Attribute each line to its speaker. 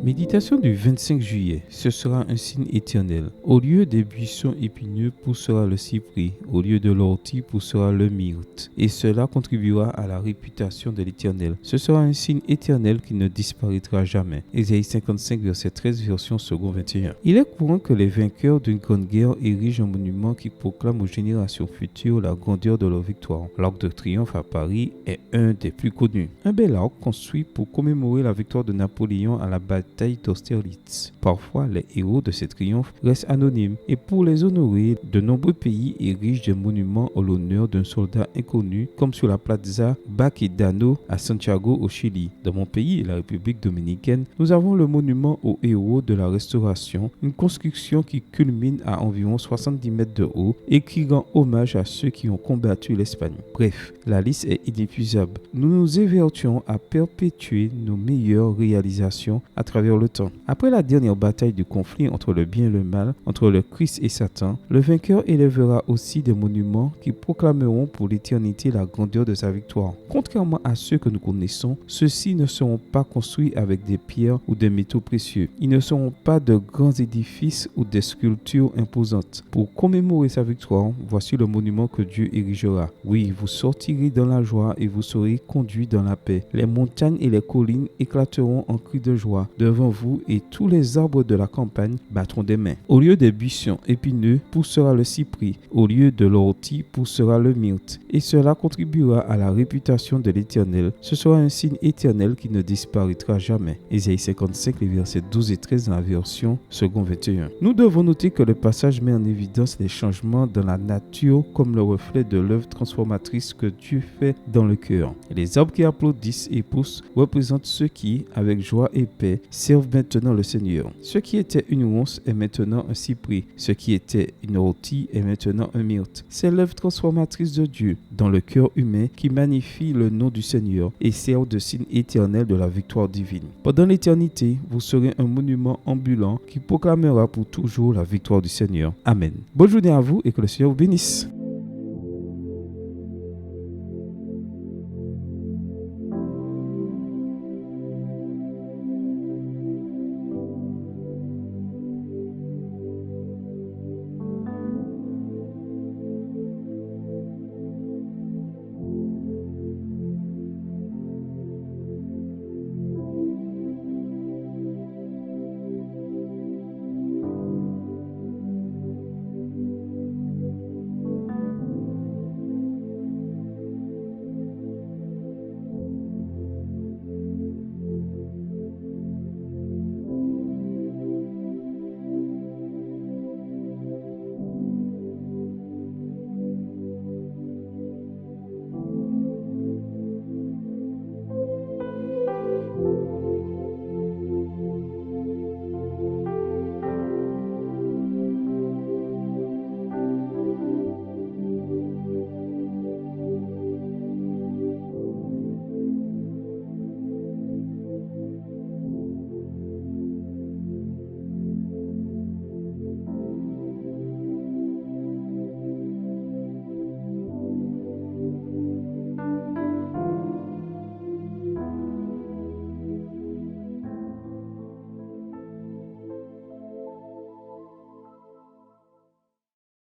Speaker 1: Méditation du 25 juillet, ce sera un signe éternel. Au lieu des buissons épineux poussera le cyprès, au lieu de l'ortie poussera le myrte, et cela contribuera à la réputation de l'Éternel. Ce sera un signe éternel qui ne disparaîtra jamais. Ésaïe 55, verset 13, version second 21. Il est courant que les vainqueurs d'une grande guerre érigent un monument qui proclame aux générations futures la grandeur de leur victoire. L'Arc de Triomphe à Paris est un des plus connus. Un bel arc construit pour commémorer la victoire de Napoléon à la bataille d'Austerlitz. Parfois, les héros de ces triomphes restent anonymes et pour les honorer, de nombreux pays érigent des monuments en l'honneur d'un soldat inconnu comme sur la Plaza Baquedano à Santiago au Chili. Dans mon pays, la République dominicaine, nous avons le monument aux héros de la Restauration, une construction qui culmine à environ 70 mètres de haut et qui rend hommage à ceux qui ont combattu l'Espagne. Bref, la liste est inépuisable. Nous nous évertuons à perpétuer nos meilleures réalisations à travers le temps. Après la dernière bataille du conflit entre le bien et le mal, entre le Christ et Satan, le vainqueur élèvera aussi des monuments qui proclameront pour l'éternité la grandeur de sa victoire. Contrairement à ceux que nous connaissons, ceux-ci ne seront pas construits avec des pierres ou des métaux précieux. Ils ne seront pas de grands édifices ou des sculptures imposantes. Pour commémorer sa victoire, voici le monument que Dieu érigera. Oui, vous sortirez dans la joie et vous serez conduits dans la paix. Les montagnes et les collines éclateront en cris de joie devant vous et tous les arbres de la campagne battront des mains. Au lieu des buissons épineux poussera le cyprès, au lieu de l'ortie poussera le myrte, et cela contribuera à la réputation de l'Éternel. Ce sera un signe éternel qui ne disparaîtra jamais. Ésaïe 55, les versets 12 et 13 dans la version second 21. Nous devons noter que le passage met en évidence les changements dans la nature comme le reflet de l'œuvre transformatrice que Dieu fait dans le cœur. Les arbres qui applaudissent et poussent représentent ceux qui, avec joie et paix, servent maintenant le Seigneur. Ce qui était une ronce est maintenant un cyprès. Ce qui était une ortie est maintenant un myrte. C'est l'œuvre transformatrice de Dieu dans le cœur humain qui magnifie le nom du Seigneur et sert de signe éternel de la victoire divine. Pendant l'éternité, vous serez un monument ambulant qui proclamera pour toujours la victoire du Seigneur. Amen. Bonne journée à vous et que le Seigneur vous bénisse.